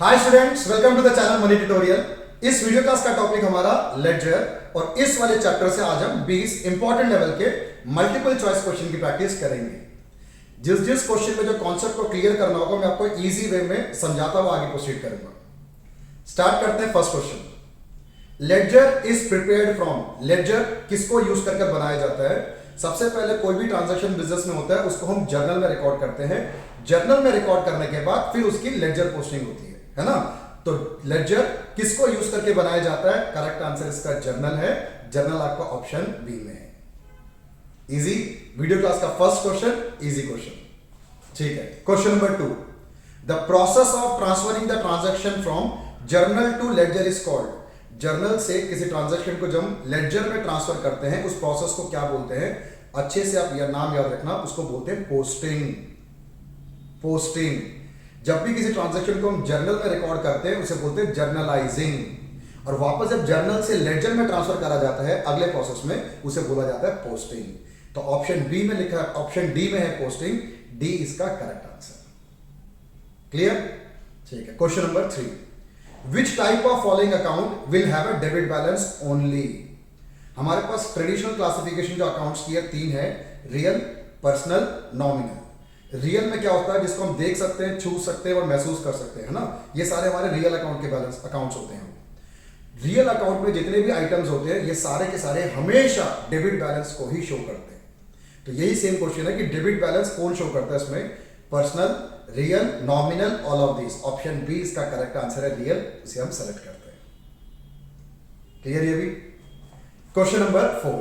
Hi students, welcome to the channel money tutorial. इस video class का topic हमारा ledger और इस वाले चैप्टर से आज हम 20 इंपॉर्टेंट लेवल के मल्टीपल चॉइस क्वेश्चन की प्रैक्टिस करेंगे। जिस क्वेश्चन में जो कॉन्सेप्ट को क्लियर करना होगा मैं आपको इजी वे में समझाता हुआ आगे प्रोसीड करूंगा। स्टार्ट करते हैं first question. Ledger is prepared from. Ledger किसको यूज करके बनाया जाता है? सबसे पहले कोई भी ट्रांजैक्शन बिजनेस में होता है उसको हम जर्नल में रिकॉर्ड करते हैं। जर्नल में रिकॉर्ड करने के बाद फिर उसकी लेडजर पोस्टिंग होती है ना। तो लेडजर किसको यूज करके बनाया जाता है? करेक्ट आंसर इसका जर्नल है। जर्नल आपका ऑप्शन बी में है। इजी वीडियो क्लास का फर्स्ट क्वेश्चन, इजी क्वेश्चन। ठीक है, question number 2। The process of transferring the transaction from journal to ledger is called. Journal से किसी ट्रांजैक्शन को जब हम लेडजर में ट्रांसफर करते हैं उस प्रोसेस को क्या बोलते हैं? अच्छे से आप यह नाम याद रखना, उसको बोलते हैं पोस्टिंग। पोस्टिंग। जब भी किसी ट्रांजैक्शन को हम जर्नल में रिकॉर्ड करते हैं उसे बोलते हैं जर्नलाइजिंग, और वापस जब जर्नल से लेडजर में ट्रांसफर करा जाता है अगले प्रोसेस में उसे बोला जाता है पोस्टिंग। तो ऑप्शन बी में लिखा है, ऑप्शन डी में है पोस्टिंग। डी इसका करेक्ट आंसर। क्लियर? ठीक है, question number 3। Which type of following account will have a debit balance only? हमारे पास ट्रेडिशनल क्लासिफिकेशन जो अकाउंट्स की है 3 है, रियल, पर्सनल, नॉमिनल। रियल में क्या होता है? जिसको हम देख सकते हैं, छू सकते हैं और महसूस कर सकते हैं, है ना। ये सारे हमारे रियल अकाउंट के बैलेंस अकाउंट्स होते हैं। रियल अकाउंट में जितने भी आइटम्स होते हैं ये सारे के सारे हमेशा डेबिट बैलेंस को ही शो करते हैं। तो यही सेम क्वेश्चन है कि डेबिट बैलेंस कौन शो करता है इसमें? Personal, real, nominal, all of this. Option B इसका करेक्ट आंसर है, रियल। इसे हम सेलेक्ट करते हैं। क्लियर ये भी? Question number 4।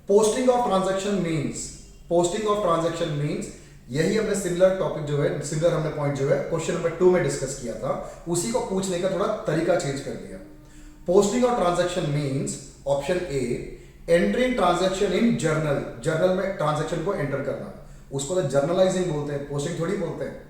Posting of transaction means. Posting of transaction means, यही हमने सिमिलर टॉपिक जो है, सिमिलर हमने पॉइंट जो है क्वेश्चन नंबर 2 में डिस्कस किया था, उसी को पूछने का थोड़ा तरीका चेंज कर दिया। Posting of transaction means, option A, entering transaction in journal. Journal में ट्रांजैक्शन को एंटर करना, उसको तो जर्नलाइजिंग बोलते हैं, पोस्टिंग थोड़ी बोलते हैं।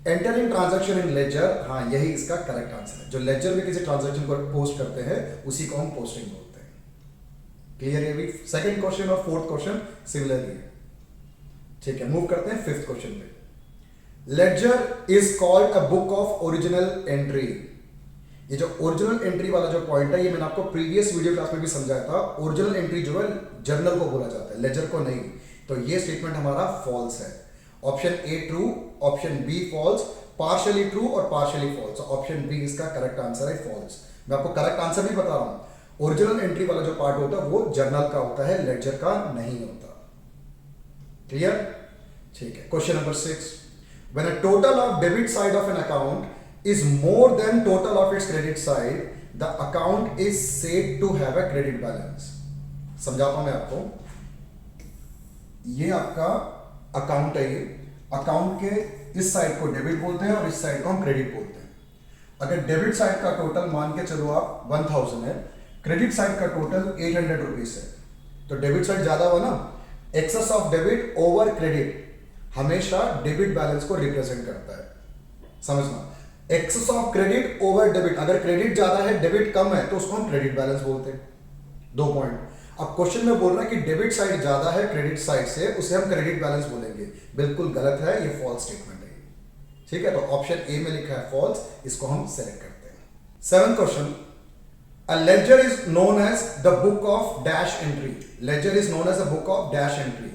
एंटरिंग ट्रांजैक्शन इन लेजर, हाँ यही इसका करेक्ट आंसर है। जो लेजर में किसी ट्रांजैक्शन को पोस्ट करते हैं उसी को हम पोस्टिंग बोलते हैं। क्लियर? ये भी सेकंड क्वेश्चन और फोर्थ क्वेश्चन सिमिलर ही है। ठीक है, मूव करते हैं फिफ्थ क्वेश्चन पे। Ledger is called a book of original entry. ये जो ओरिजिनल एंट्री वाला जो पॉइंट है ये मैंने आपको प्रीवियस वीडियो क्लास में भी समझाया था। ओरिजिनल एंट्री जो है जर्नल को बोला जाता है, लेजर को नहीं। तो ये स्टेटमेंट हमारा फॉल्स है। Option A true, option B false, partially true और पार्शियली फॉल्स। ऑप्शन बी इसका करेक्ट आंसर है, फॉल्स। मैं आपको करेक्ट आंसर भी बता रहा हूं। ओरिजिनल एंट्री वाला जो पार्ट होता है वो जर्नल का होता है, लेजर का नहीं होता। क्लियर? ठीक है, question number 6। When a total of debit side of an account is more than total of its credit side, the account is said to have a credit balance. समझाता हूं मैं आपको। ये आपका अकाउंट है, ये अकाउंट के इस साइड को डेबिट बोलते हैं और इस साइड को हम क्रेडिट बोलते हैं। अगर डेबिट साइड का टोटल मान के चलो आप 1000 है, क्रेडिट साइड का टोटल 800 रुपीज है, तो डेबिट साइड ज्यादा हुआ ना। Excess of debit over credit हमेशा डेबिट बैलेंस को रिप्रेजेंट करता है, समझना। Excess of credit over debit, अगर क्रेडिट ज्यादा है डेबिट कम है तो उसको हम क्रेडिट बैलेंस बोलते हैं। 2 पॉइंट। अब क्वेश्चन में बोल रहा है कि डेबिट साइड ज्यादा है क्रेडिट साइड से, उसे हम क्रेडिट बैलेंस बोलेंगे। बिल्कुल गलत है, ये फॉल्स स्टेटमेंट है। ठीक है, तो ऑप्शन ए में लिखा है फॉल्स, इसको हम सेलेक्ट करते हैं। 7th question. A ledger is known as the book of dash entry. Ledger is known as a book of dash entry.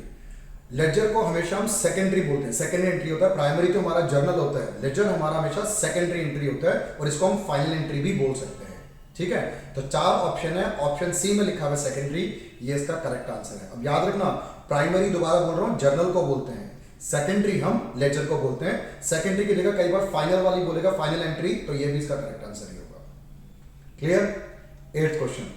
Ledger को हमेशा हम सेकेंडरी बोलते हैं, सेकेंडरी एंट्री होता है। प्राइमरी तो हमारा जर्नल होता है, लेजर हमारा हमेशा सेकेंडरी एंट्री होता है और इसको हम फाइनल एंट्री भी बोल सकते हैं। ठीक है, तो 4 ऑप्शन है। ऑप्शन सी में लिखा हुआ सेकेंडरी, ये इसका करेक्ट आंसर है। अब याद रखना, प्राइमरी दोबारा बोल रहा हूं जर्नल को बोलते हैं, सेकेंडरी हम लेजर को बोलते हैं। सेकेंडरी की जगह कई बार फाइनल वाली बोलेगा, फाइनल एंट्री, तो ये भी इसका करेक्ट आंसर ही होगा। Clear? 8th question.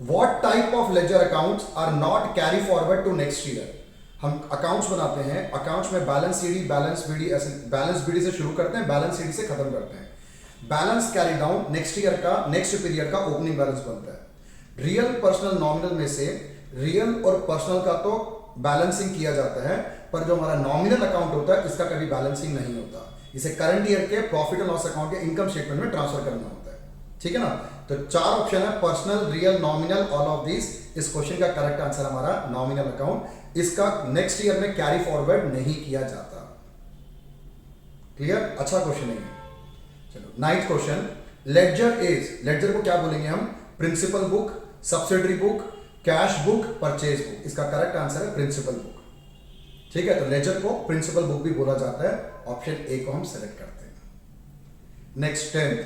What type of ledger accounts are not carry forward to next year. हम अकाउंट्स बनाते हैं, अकाउंट्स में बैलेंस सीडी, बैलेंस बीडी, ऐसे बैलेंस बीडी से शुरू करते हैं, बैलेंस सीडी से खत्म करते हैं। Balance carry down next year का, नेक्स्ट पीरियड का ओपनिंग बैलेंस बनता है। रियल, पर्सनल, नॉमिनल में से रियल और पर्सनल का तो बैलेंसिंग किया जाता है, पर जो हमारा नॉमिनल अकाउंट होता है इसका कभी बैलेंसिंग नहीं होता। इसे करंट ईयर के प्रॉफिट एंड लॉस अकाउंट के इनकम स्टेटमेंट में ट्रांसफर करना होता है। ठीक है ना। तो 4 ऑप्शन है, personal, real, nominal, all of this. इस क्वेश्चन का करेक्ट आंसर हमारा नॉमिनल अकाउंट। इसका नेक्स्ट ईयर में कैरी फॉरवर्ड नहीं किया जाता। क्लियर? अच्छा क्वेश्चन है। चलो 9th question, ledger is, ledger को क्या बोलेंगे हम? Principal book, subsidiary book, cash book, purchase book. इसका करेक्ट आंसर है प्रिंसिपल बुक। ठीक है, तो लेजर को प्रिंसिपल बुक भी बोला जाता है। ऑप्शन ए को हम सेलेक्ट करते हैं। Next 10th,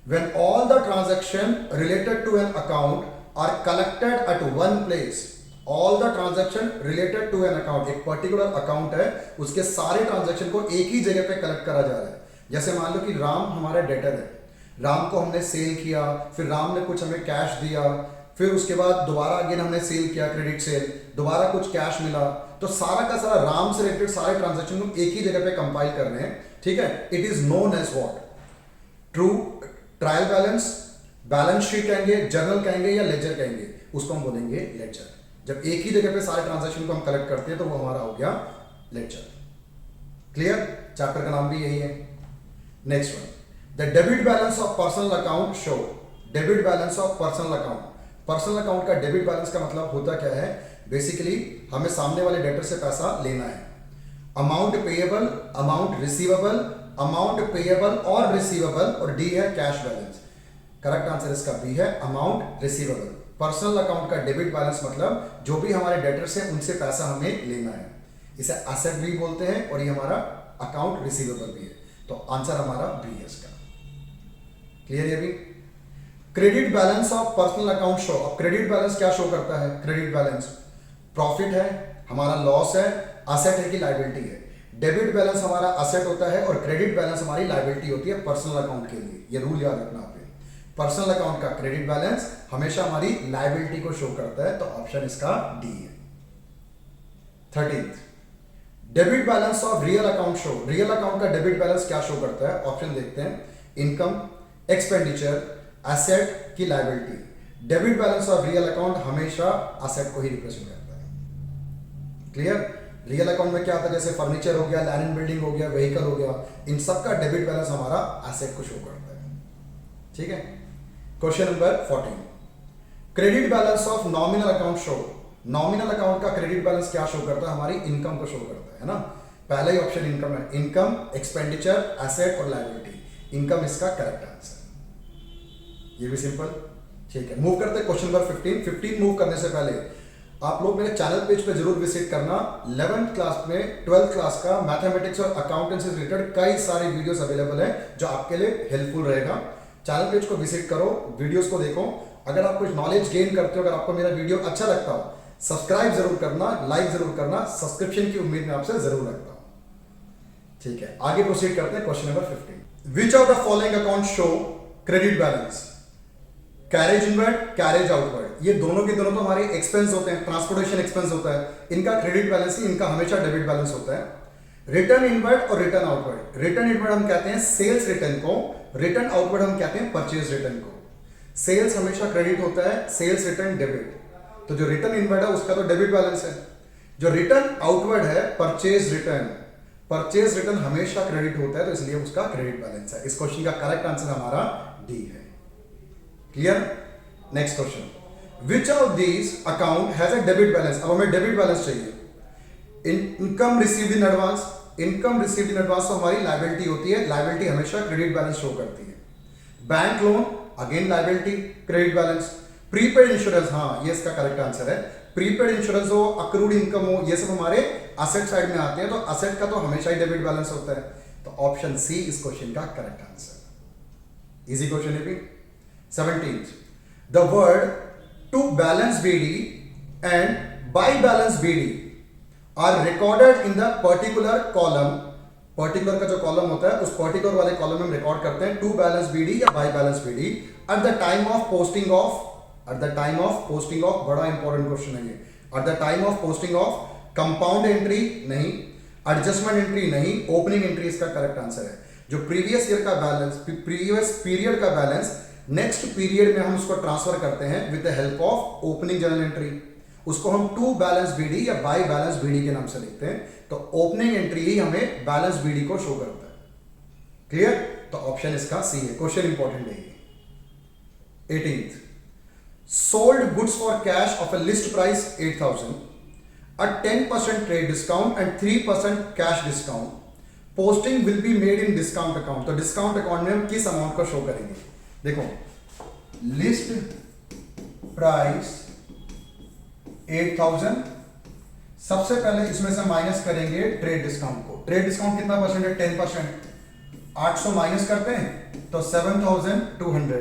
when all the transaction related to an account are collected at one place, all the transaction related to an account, एक पर्टिकुलर अकाउंट है, उसके सारे ट्रांजैक्शन को एक ही जगह पे कलेक्ट करा जा रहा है। जैसे मान लो कि राम हमारा डेटर है, राम को हमने सेल किया, फिर राम ने कुछ हमें कैश दिया, फिर उसके बाद दोबारा अगेन हमने सेल किया, क्रेडिट सेल, दोबारा कुछ कैश मिला, तो सारा का सारा राम से रिलेटेड सारे ट्रांजैक्शन को एक ही जगह पे कंपाइल कर रहे हैं। ठीक है, it is known as what? True trial balance, balance sheet कहेंगे, जर्नल कहेंगे या लेजर कहेंगे, उसको हम बोलेंगे लेजर। जब एक ही जगह पे सारे ट्रांजैक्शन को हम कलेक्ट करते हैं तो वो हमारा हो गया लेजर। क्लियर? चैप्टर का नाम भी यही है। Next one, the debit balance of personal account show, debit balance of personal account. Personal account का डेबिट बैलेंस का मतलब होता क्या है? बेसिकली हमें सामने वाले डेटर से पैसा लेना है। Amount payable, amount receivable, amount payable और रिसीवेबल, और डी है कैश बैलेंस। करेक्ट आंसर इसका बी है, अमाउंट रिसीवेबल। पर्सनल अकाउंट का डेबिट बैलेंस मतलब जो भी हमारे डेटर्स हैं उनसे पैसा हमें लेना है। इसे एसेट भी बोलते हैं और ये हमारा अकाउंट रिसीवेबल भी है। तो आंसर हमारा बी है इसका। क्लियर है अभी? Credit balance of personal account show. अब क्रेडिट बैलेंस क्या शो करता है? क्रेडिट बैलेंस प्रॉफिट है, हमारा लॉस है, असेट है कि लायबिलिटी है। डेबिट बैलेंस हमारा असेट होता है और क्रेडिट बैलेंस हमारी लायबिलिटी होती है पर्सनल अकाउंट के लिए। ये रूल याद रखना आपने। पर्सनल अकाउंट का क्रेडिट बैलेंस हमेशा हमारी लायबिलिटी को शो करता है, तो ऑप्शन इसका डी है। 13th, debit balance of real account show. Real account का डेबिट बैलेंस क्या शो करता है? ऑप्शन देखते हैं, इनकम, एक्सपेंडिचर, एसेट की liability. Debit balance of real account हमेशा एसेट को ही रिप्रेजेंट करता है। क्लियर? रियल अकाउंट में क्या आता है? जैसे फर्नीचर हो गया, लैंड एंड बिल्डिंग हो गया, व्हीकल हो गया, इन सब का डेबिट बैलेंस हमारा एसेट को शो करता है। ठीक है। Question number 14, credit balance of nominal account show. Nominal account का क्रेडिट बैलेंस क्या शो करता है? हमारी इनकम को शो करता है ना। पहला ही ऑप्शन इनकम है। इनकम, एक्सपेंडिचर, एसेट और लायबिलिटी। इनकम इसका करेक्ट आंसर। ये भी सिंपल। ठीक है, मूव करते हैं क्वेश्चन नंबर 15। 15 मूव करने से पहले आप लोग मेरे चैनल पेज पे जरूर विजिट करना। 11th क्लास में 12th क्लास का मैथमेटिक्स और अकाउंटेंसी से रिलेटेड कई सारे वीडियोस अवेलेबल हैं जो आपके लिए हेल्पफुल रहेगा। चैनल पेज को विजिट करो, वीडियोस को देखो। अगर आप कुछ नॉलेज गेन करते हो, अगर आपको मेरा वीडियो अच्छा लगता हो, सब्सक्राइब जरूर करना, लाइक जरूर करना। सब्सक्रिप्शन की उम्मीद मैं आपसे जरूर रखता हूं। ठीक है, आगे प्रोसीड करते हैं question number 15। Which of the following account show credit balance? Carriage inward, carriage outward, ये दोनों के दोनों तो हमारे एक्सपेंस होते हैं, ट्रांसपोर्टेशन एक्सपेंस होता है। इनका क्रेडिट बैलेंस ही, इनका हमेशा डेबिट बैलेंस होता है। रिटर्न इनवर्ड और रिटर्न आउटवर्ड। रिटर्न इनवर्ड हम कहते हैं सेल्स रिटर्न को, रिटर्न आउटवर्ड हम कहते हैं परचेज रिटर्न को। सेल्स हमेशा क्रेडिट होता है, सेल्स रिटर्न डेबिट। तो जो रिटर्न इनवर्ड है उसका तो डेबिट बैलेंस है। जो रिटर्न आउटवर्ड है परचेज रिटर्न, परचेज रिटर्न हमेशा क्रेडिट होता है, तो इसलिए उसका क्रेडिट बैलेंस है। इस क्वेश्चन का करेक्ट आंसर हमारा डी है। Clear? Next question, which of these account has a debit balance? अब हमें डेबिट बैलेंस चाहिए। Income received in advance, income received in advance तो हमारी लायबिलिटी होती है, लायबिलिटी हमेशा क्रेडिट बैलेंस शो करती है। Bank loan again liability, credit balance. Prepaid insurance, हाँ ये इसका करेक्ट आंसर है। प्रीपेड इंश्योरेंस हो, अक्रूड इनकम हो, ये सब हमारे असेट साइड में आते हैं, तो असेट का तो हमेशा ही डेबिट बैलेंस होता है। तो ऑप्शन सी इस क्वेश्चन का करेक्ट आंसर। इजी क्वेश्चन है भी। 17th, the word to balance BD and by balance BD are recorded in the particular column। Particular का जो कॉलम होता है उस पर्टिकुलर वाले कॉलम में हम रिकॉर्ड करते हैं टू बैलेंस BD या by balance BD at the time of posting of, at the time of posting of, बड़ा इंपॉर्टेंट क्वेश्चन है ये। At the time of posting of, compound entry नहीं, एडजस्टमेंट एंट्री नहीं, opening entry इसका correct answer है। जो previous year का balance, previous period का बैलेंस नेक्स्ट पीरियड में हम उसको ट्रांसफर करते हैं with the help of opening journal entry. उसको हम टू बैलेंस BD या बाय बैलेंस BD के नाम से लिखते हैं। तो ओपनिंग एंट्री ही हमें बैलेंस BD को शो करता है। क्लियर? तो ऑप्शन इसका सी है। क्वेश्चन इंपॉर्टेंट है ये। 18th, sold goods for cash of a list price 8000 at 10% trade discount and 3% cash discount posting will be made in discount account, तो डिस्काउंट अकाउंट में हम किस अमाउंट को शो करेंगे? देखो, लिस्ट प्राइस 8000, सबसे पहले इसमें से माइनस करेंगे ट्रेड डिस्काउंट को। ट्रेड डिस्काउंट कितना परसेंट है? 10%। 800 माइनस करते हैं तो 7200,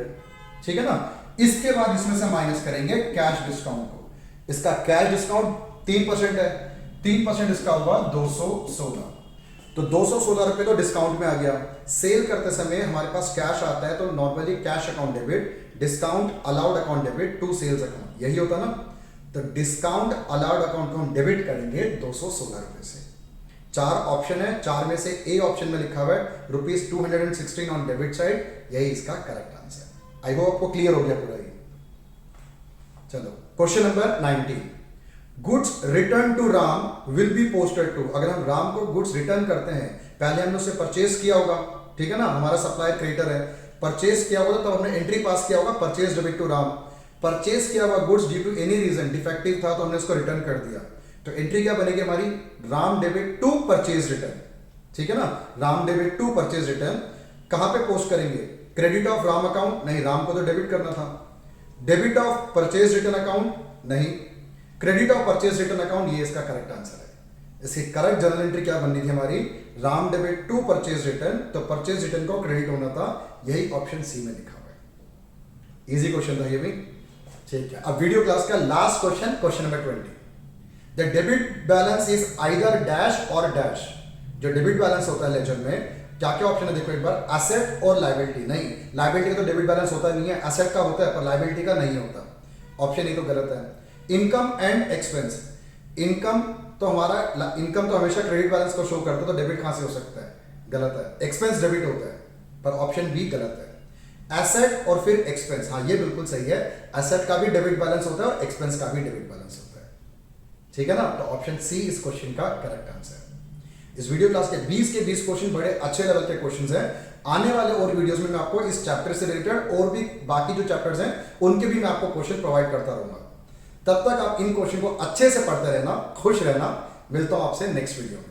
ठीक है ना। इसके बाद इसमें से माइनस करेंगे कैश डिस्काउंट को। इसका कैश डिस्काउंट 3% है, 3% इसका हुआ 216, तो 216 रुपए तो डिस्काउंट में आ गया। सेल करते समय हमारे पास कैश आता है तो normally cash account debit, discount allowed account debit to sales account, यही होता ना। तो डिस्काउंट अलाउड अकाउंट को हम डेबिट करेंगे 216 रुपए से। 4 ऑप्शन है, 4 में से ए ऑप्शन में लिखा हुआ है ₹216 ऑन डेबिट साइड, यही इसका करेक्ट आंसर। आई होप आपको क्लियर हो गया पूरा ये। चलो question number 19, goods return to Ram will be posted to. अगर हम राम को गुड्स रिटर्न करते हैं, पहले हमने उससे परचेज किया होगा, ठीक है ना, हमारा सप्लायर क्रेडिटर है, परचेज किया होगा तो हमने एंट्री पास किया होगा purchase debit to Ram. Purchase किया हुआ goods due to any reason defective था तो हमने इसको रिटर्न कर दिया, तो एंट्री क्या बनेगी हमारी? Ram debit to purchase return, ठीक है ना। Ram debit to purchase return कहां पे पोस्ट करेंगे? क्रेडिट ऑफ राम अकाउंट नहीं, राम को तो डेबिट करना था। Debit of purchase return account नहीं, credit of purchase return account, ये इसका करेक्ट आंसर है। इसकी करेक्ट जर्नल एंट्री क्या बननी थी हमारी? Ram debit to purchase return, तो परचेज रिटर्न को क्रेडिट होना था, यही ऑप्शन सी में लिखा हुआ है। इजी क्वेश्चन था ये भी, ठीक है। अब वीडियो क्लास का last question, question number 20, the debit balance is either dash और डैश। जो डेबिट बैलेंस होता है लेजर में क्या क्या ऑप्शन है देखो एक बार, एसेट और लायबिलिटी। नहीं, लायबिलिटी का तो डेबिट बैलेंस होता नहीं है, एसेट का होता है पर लायबिलिटी का नहीं होता। ऑप्शन ए तो गलत है। इनकम एंड एक्सपेंस, इनकम तो हमारा इनकम तो हमेशा क्रेडिट बैलेंस को शो करता है, तो डेबिट कहां से हो सकता है? गलत है। एक्सपेंस डेबिट होता है, पर ऑप्शन बी गलत है। एसेट और फिर एक्सपेंस, हाँ ये बिल्कुल सही है, एसेट का भी डेबिट बैलेंस होता है और एक्सपेंस का भी डेबिट बैलेंस होता है, ठीक है ना। तो ऑप्शन सी इस क्वेश्चन का करेक्ट आंसर है। इस वीडियो क्लास के 20 के 20 क्वेश्चन बड़े अच्छे लेवल के क्वेश्चंस हैं। आने वाले और वीडियोस में मैं आपको इस चैप्टर से रिलेटेड और भी बाकी जो चैप्टर्स हैं उनके भी मैं आपको क्वेश्चन प्रोवाइड करता रहूंगा। तब तक आप इन क्वेश्चन को अच्छे से पढ़ते रहना, खुश रहना। मिलता हूं आपसे नेक्स्ट वीडियो में।